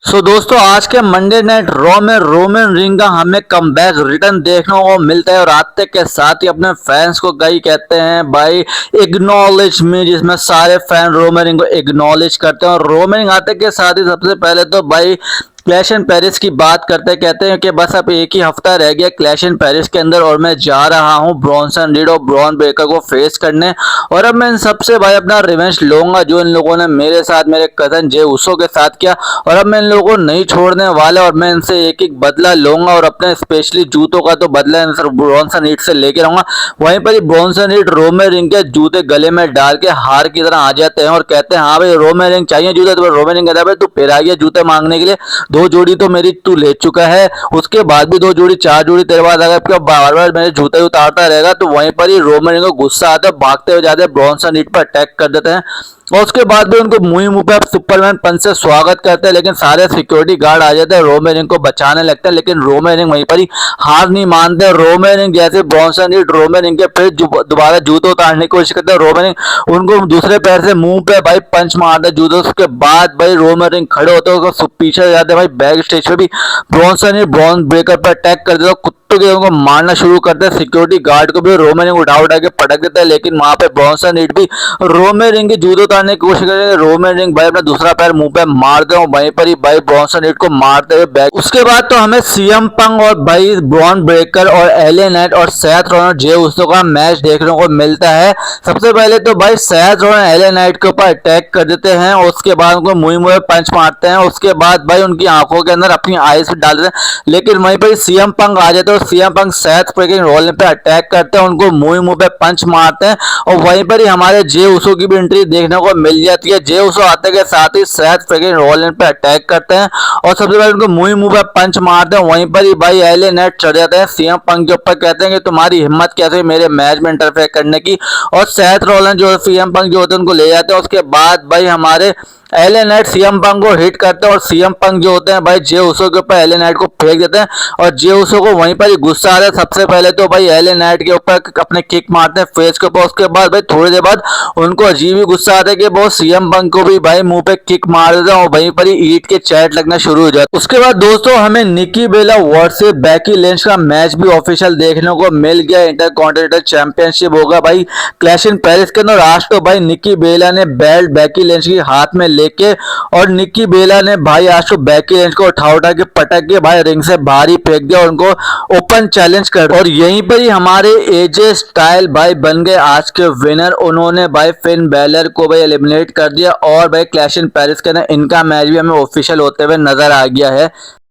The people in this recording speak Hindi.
दोस्तों आज के मंडे नाइट रॉ में रोमन रिंग का हमें कमबैक रिटर्न देखने को मिलता है और आते के साथ ही अपने फैंस को कई कहते हैं भाई इग्नॉलेज मी, जिसमें सारे फैन रोमन रिंग को इग्नॉलेज करते हैं। और रोमन रिंग आते के साथ ही सबसे पहले तो भाई क्लैश एंड पेरिस की बात करते कहते हैं कि बस अब एक ही हफ्ता रह गया क्लैश एंड पेरिस के अंदर और मैं जा रहा हूं ब्रॉन्सन रीड और ब्रॉन ब्रेकर को फेस करने, और अब मैं इन सबसे भाई अपना रिवेंज लूंगा जो इन लोगों ने मेरे साथ मेरे कजन जे उसो के साथ किया। और अब मैं इन लोगों को नहीं छोड़ने वाला और मैं इनसे एक एक बदला लूंगा और अपने स्पेशली जूतों का तो बदला ब्रॉन्सन रीड से लेके रहूंगा। वहीं पर ही ब्रॉन्सन रीड रोमन रिंग के जूते गले में डाल के हार की तरह आ जाते हैं और कहते हैं हाँ भाई रोमन रिंग चाहिए जूते, तो रोमन रिंग कहता है भाई तू फिर आ गया जूते मांगने के लिए, दो जोड़ी तो मेरी तू ले चुका है, उसके बाद भी दो जोड़ी चार जोड़ी तेरे बाद अगर बार बार मेरे जूते उतारता रहेगा। तो वहीं पर ही रोमन रिंग को गुस्सा आता है, भागते हुए जाते हैं ब्रॉन्सन रीड पर अटैक कर देते हैं और उसके बाद भी उनको मुंह पे सुपरमैन पंच से स्वागत करते हैं, लेकिन सारे सिक्योरिटी गार्ड आ जाते हैं रोमन रिंग को बचाने लगते हैं। लेकिन रोमन रिंग वहीं पर ही हार नहीं मानते। रोमन रिंग जैसे ब्रॉन्सन रीड रोमन रिंग के फिर दोबारा जूते उतारने की कोशिश करते हैं, रोमन रिंग उनको दूसरे पैर से मुंह पे भाई पंच मारते जूते। उसके बाद भाई रोमन रिंग खड़े होते हैं, उसको पीछे जाते हैं भाई बैक स्टेज पे भी ब्रॉन्सन रीड ब्रॉन ब्रेकर पर अटैक कर देते हैं, कुत्तों के उनको मारना शुरू करते हैं। सिक्योरिटी गार्ड को भी रोमन रिंग उठा उठा के पटक देता है, लेकिन वहां पे ब्रॉन्सन रीड भी रोमन रिंग के जूते उतारने की कोशिश करेंगे। रोमन रिंग भाई अपना दूसरा पैर मुंह पे मारते हैं, वहीं पर ही भाई ब्रॉन्सन रीड को मारते हुए बैक। उसके बाद तो हमें सीएम पंग और भाई ब्रॉन ब्रेकर और एले नाइट और सेथ रॉलिन्स जे उसो का मैच देखने को मिलता है। सबसे पहले तो भाई सेथ रॉलिन्स एले नाइट के ऊपर अटैक कर देते हैं और उसके बाद उनको मुंह मुंह पंच मारते हैं। उसके बाद भाई उनकी आंखों के अंदर अपनी आईज डाल देते हैं, लेकिन वहीं पर सीएम पंग आ जाते हैं और सीएम पंग सेथ फ्रीकिंग रॉलिन्स पे अटैक करते हैं, उनको मुंह पे पंच मारते हैं। और वहीं पर ही हमारे जे उसो की भी एंट्री देखने को मिल जाती है। जे उसो आते के साथ ही सेथ फ्रीकिंग रॉलिन्स पे अटैक करते हैं और सबसे पहले उनको मुंह पे पंच मारते हैं। वहीं पर ही भाई एले नाइट चढ़ जाते हैं सीएम पंग के ऊपर, कहते हैं कि तुम्हारी हिम्मत कैसे मेरे मैच में इंटरफेयर करने की, और सेथ रॉलिन्स जो सीएम पंग जो होते हैं उनको ले जाते हैं। उसके बाद भाई हमारे एले नाइट सीएम पंग को हिट करते हैं और सीएम पंग जो होते हैं भाई जे उसो के ऊपर एले नाइट को फेंक देते हैं और जे उसो को वहीं पर ही गुस्सा आता है। सबसे पहले तो भाई एले नाइट के ऊपर अपने किक मारते हैं फेस के ऊपर, उसके बाद भाई थोड़ी देर बाद उनको अजीब ही गुस्सा आता है कि वो सीएम पंग को भी भाई मुंह पे किक मार देते हैं और वहीं पर ही ईट के चैट लगना शुरू हो जाता है। उसके बाद दोस्तों हमें निकी बेला वर्सेस बेकी लिंच का मैच भी ऑफिशियल देखने को मिल गया। इंटरकॉन्टिनेंटल चैंपियनशिप होगा भाई क्लैश इन पेरिस के अंदर। आज तो भाई निकी बेला ने बेल्ट बेकी लिंच के हाथ में लेके और निकी बेला ने भाई आज तो बेकी लिंच को उठा के पटक के भाई रिंग से बाहर ही फेंक दिया और उनको ओपन चैलेंज कर। और यहीं पर ही हमारे एजे स्टाइल भाई बन गए आज के विनर। उन्होंने भाई फिन बैलर को भाई एलिमिनेट कर दिया और भाई क्लैश इन पेरिस के अंदर इनका मैच भी हमें ऑफिशियल होते हुए नजर आ गया है।